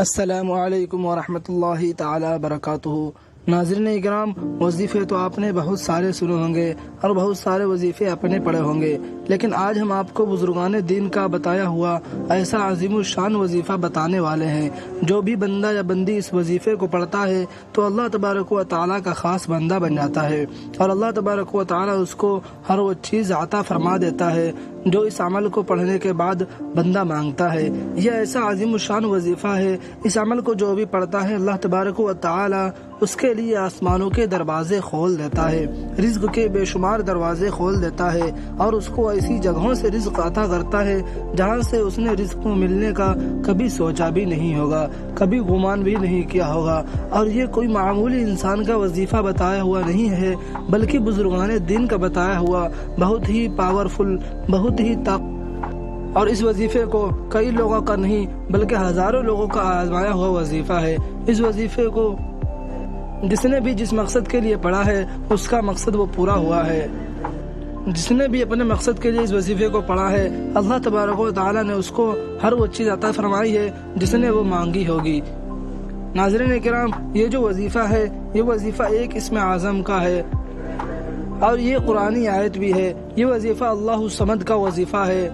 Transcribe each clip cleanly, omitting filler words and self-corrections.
السلام علیکم ورحمۃ اللہ تعالی وبرکاتہ۔ ناظرین اکرام، وظیفے تو آپ نے بہت سارے سنے ہوں گے اور بہت سارے وظیفے اپنے پڑھے ہوں گے، لیکن آج ہم آپ کو بزرگان دین کا بتایا ہوا ایسا عظیم الشان وظیفہ بتانے والے ہیں۔ جو بھی بندہ یا بندی اس وظیفے کو پڑھتا ہے تو اللہ تبارک و تعالیٰ کا خاص بندہ بن جاتا ہے، اور اللہ تبارک و تعالیٰ اس کو ہر وہ چیز عطا فرما دیتا ہے جو اس عمل کو پڑھنے کے بعد بندہ مانگتا ہے۔ یہ ایسا عظیم الشان وظیفہ ہے، اس عمل کو جو بھی پڑھتا ہے اللہ تبارک و تعالیٰ اس کے لیے آسمانوں کے دروازے کھول دیتا ہے، رزق کے بے شمار دروازے کھول دیتا ہے، اور اس کو ایسی جگہوں سے رزق عطا کرتا ہے جہاں سے اس نے رزق ملنے کا کبھی سوچا بھی نہیں ہوگا، کبھی گمان بھی نہیں کیا ہوگا۔ اور یہ کوئی معمولی انسان کا وظیفہ بتایا ہوا نہیں ہے، بلکہ بزرگان دین کا بتایا ہوا بہت ہی پاورفل، بہت ہی اور اس وظیفے کو کئی لوگوں کا نہیں بلکہ ہزاروں لوگوں کا آزمایا ہوا وظیفہ ہے۔ اس وظیفے کو جس نے بھی جس مقصد کے لیے پڑھا ہے اس کا مقصد وہ پورا ہوا ہے۔ جس نے بھی اپنے مقصد کے لیے اس وظیفے کو پڑھا ہے اللہ تبارک و تعالیٰ نے اس کو ہر وہ چیز عطا فرمائی ہے جس نے وہ مانگی ہوگی۔ ناظرین کرام، یہ جو وظیفہ ہے یہ وظیفہ ایک اسم اعظم کا ہے، اور یہ قرآنی آیت بھی ہے۔ یہ وظیفہ اللہ الصمد کا وظیفہ ہے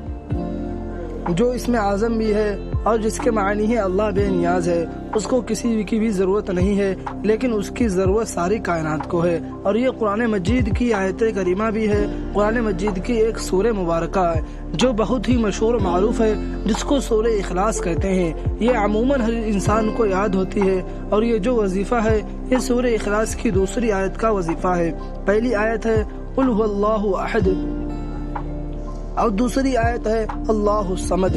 جو اسم اعظم بھی ہے، اور جس کے معنی ہے اللہ بے نیاز ہے، اس کو کسی کی بھی ضرورت نہیں ہے، لیکن اس کی ضرورت ساری کائنات کو ہے۔ اور یہ قرآن مجید کی آیت کریمہ بھی ہے، قرآن مجید کی ایک سورہ مبارکہ ہے جو بہت ہی مشہور و معروف ہے، جس کو سورہ اخلاص کہتے ہیں۔ یہ عموماً ہر انسان کو یاد ہوتی ہے، اور یہ جو وظیفہ ہے یہ سورہ اخلاص کی دوسری آیت کا وظیفہ ہے۔ پہلی آیت ہے قل هو اللہ احد، اور دوسری آیت ہے اللہ الصمد۔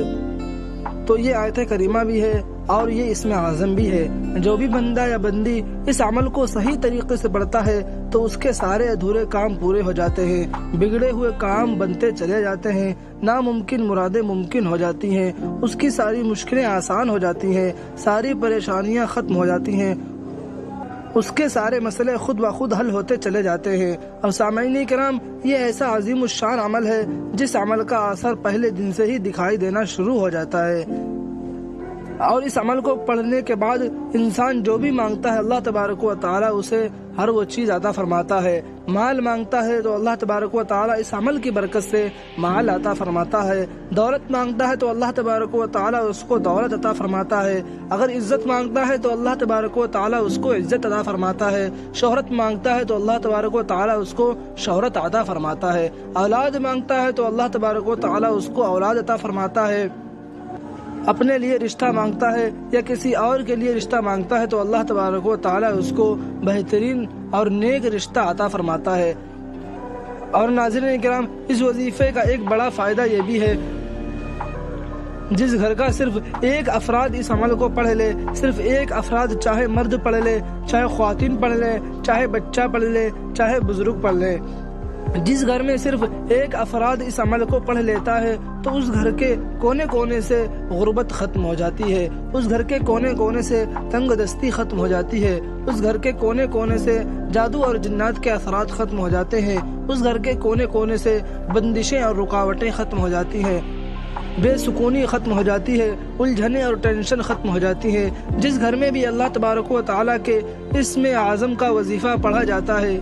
تو یہ آیت کریمہ بھی ہے اور یہ اسم اعظم بھی ہے۔ جو بھی بندہ یا بندی اس عمل کو صحیح طریقے سے پڑھتا ہے تو اس کے سارے ادھورے کام پورے ہو جاتے ہیں، بگڑے ہوئے کام بنتے چلے جاتے ہیں، ناممکن مرادیں ممکن ہو جاتی ہیں، اس کی ساری مشکلیں آسان ہو جاتی ہیں، ساری پریشانیاں ختم ہو جاتی ہیں، اس کے سارے مسئلے خود بخود حل ہوتے چلے جاتے ہیں۔ اور سامعین کرام، یہ ایسا عظیم الشان عمل ہے جس عمل کا اثر پہلے دن سے ہی دکھائی دینا شروع ہو جاتا ہے، اور اس عمل کو پڑھنے کے بعد انسان جو بھی مانگتا ہے اللہ تبارک و تعالیٰ اسے ہر وہ چیز عطا فرماتا ہے۔ مال مانگتا ہے تو اللہ تبارک و تعالیٰ اس عمل کی برکت سے مال عطا فرماتا ہے، دولت مانگتا ہے تو اللہ تبارک و تعالیٰ اس کو دولت عطا فرماتا ہے، اگر عزت مانگتا ہے تو اللہ تبارک و تعالیٰ اس کو عزت عطا فرماتا ہے، شہرت مانگتا ہے تو اللہ تبارک و تعالیٰ اس کو شہرت عطا فرماتا ہے، اولاد مانگتا ہے تو اللہ تبارک و تعالیٰ اس کو اولاد عطا فرماتا ہے، اپنے لیے رشتہ مانگتا ہے یا کسی اور کے لیے رشتہ مانگتا ہے تو اللہ تبارک و تعالیٰ اس کو بہترین اور نیک رشتہ عطا فرماتا ہے۔ اور ناظرین کرام، اس وظیفے کا ایک بڑا فائدہ یہ بھی ہے، جس گھر کا صرف ایک افراد اس عمل کو پڑھ لے، صرف ایک افراد، چاہے مرد پڑھ لے، چاہے خواتین پڑھ لے، چاہے بچہ پڑھ لے، چاہے بزرگ پڑھ لے، جس گھر میں صرف ایک افراد اس عمل کو پڑھ لیتا ہے تو اس گھر کے کونے کونے سے غربت ختم ہو جاتی ہے، اس گھر کے کونے کونے سے تنگ دستی ختم ہو جاتی ہے، اس گھر کے کونے کونے سے جادو اور جنات کے اثرات ختم ہو جاتے ہیں، اس گھر کے کونے کونے سے بندشیں اور رکاوٹیں ختم ہو جاتی ہیں، بے سکونی ختم ہو جاتی ہے، الجھنیں اور ٹینشن ختم ہو جاتی ہے۔ جس گھر میں بھی اللہ تبارک و تعالیٰ کے اسم اعظم کا وظیفہ پڑھا جاتا ہے،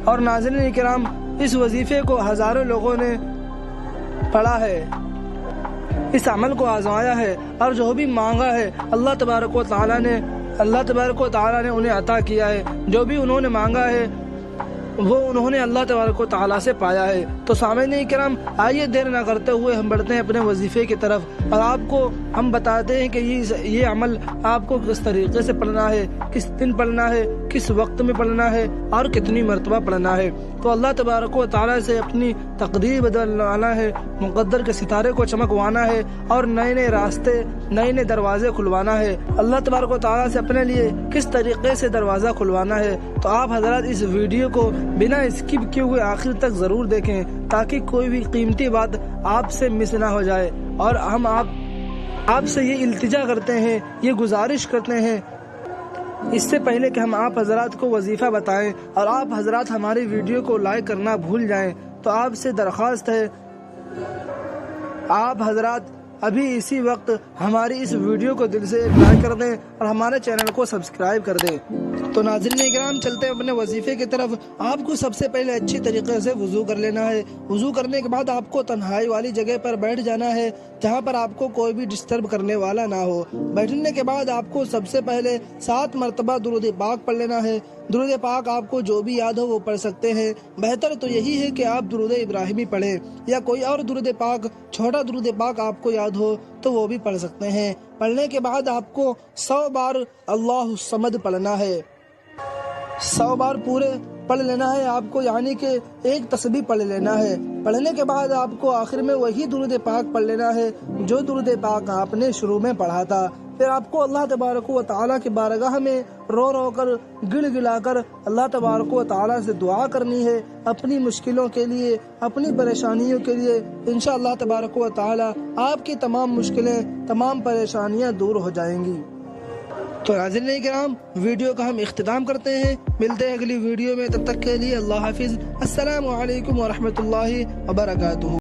اور ناظرین کرام، اس وظیفے کو ہزاروں لوگوں نے پڑھا ہے، اس عمل کو آزمایا ہے، اور جو بھی مانگا ہے اللہ تبارک و تعالیٰ نے انہیں عطا کیا ہے، جو بھی انہوں نے مانگا ہے وہ انہوں نے اللہ تبارک و تعالیٰ سے پایا ہے۔ تو سامعین کرام، آئیے دیر نہ کرتے ہوئے ہم بڑھتے ہیں اپنے وظیفے کی طرف، اور آپ کو ہم بتاتے ہیں کہ یہ عمل آپ کو کس طریقے سے پڑھنا ہے، کس دن پڑھنا ہے، کس وقت میں پڑھنا ہے، اور کتنی مرتبہ پڑھنا ہے۔ تو اللہ تبارک و تعالیٰ سے اپنی تقدیر بدلوانا ہے، مقدر کے ستارے کو چمکوانا ہے، اور نئے نئے راستے، نئے نئے دروازے کھلوانا ہے۔ اللہ تبارک و تعالیٰ سے اپنے لیے کس طریقے سے دروازہ کھلوانا ہے، تو آپ حضرات اس ویڈیو کو بنا اسکپ کیے ہوئے آخر تک ضرور دیکھیں، تاکہ کوئی بھی قیمتی بات آپ سے مس نہ ہو جائے۔ اور ہم آپ سے یہ التجا کرتے ہیں، یہ گزارش کرتے ہیں، اس سے پہلے کہ ہم آپ حضرات کو وظیفہ بتائیں اور آپ حضرات ہماری ویڈیو کو لائک کرنا بھول جائیں، تو آپ سے درخواست ہے آپ حضرات ابھی اسی وقت ہماری اس ویڈیو کو دل سے ایک لائک کر دیں اور ہمارے چینل کو سبسکرائب کر دیں۔ تو ناظرین اکرام، چلتے ہیں اپنے وظیفے کی طرف۔ آپ کو سب سے پہلے اچھی طریقے سے وضو کر لینا ہے۔ وضو کرنے کے بعد آپ کو تنہائی والی جگہ پر بیٹھ جانا ہے جہاں پر آپ کو کوئی بھی ڈسٹرب کرنے والا نہ ہو۔ بیٹھنے کے بعد آپ کو سب سے پہلے 7 مرتبہ درود پاک پڑھ لینا ہے۔ درود پاک آپ کو جو بھی یاد ہو وہ پڑھ سکتے ہیں۔ بہتر تو یہی ہے کہ آپ درود ابراہیمی پڑھیں یا کوئی اور درود پاک، چھوٹا درود پاک آپ کو یاد ہو تو وہ بھی پڑھ سکتے ہیں۔ پڑھنے کے بعد آپ کو 100 بار اللہ الصمد پڑھنا ہے۔ 100 بار پورے پڑھ لینا ہے آپ کو، یعنی کہ ایک تسبیح پڑھ لینا ہے۔ پڑھنے کے بعد آپ کو آخر میں وہی درود پاک پڑھ لینا ہے جو درود پاک آپ نے شروع میں پڑھا تھا۔ پھر آپ کو اللہ تبارک و تعالیٰ کی بارگاہ میں رو رو کر، گڑ گڑا کر اللہ تبارک و تعالیٰ سے دعا کرنی ہے اپنی مشکلوں کے لیے، اپنی پریشانیوں کے لیے۔ انشاءاللہ تبارک و تعالیٰ آپ کی تمام مشکلیں، تمام پریشانیاں دور ہو جائیں گی۔ تو ناظرین کرام، ویڈیو کا ہم اختتام کرتے ہیں۔ ملتے ہیں اگلی ویڈیو میں، تب تک کے لیے اللہ حافظ۔ السلام علیکم ورحمۃ اللہ وبرکاتہ۔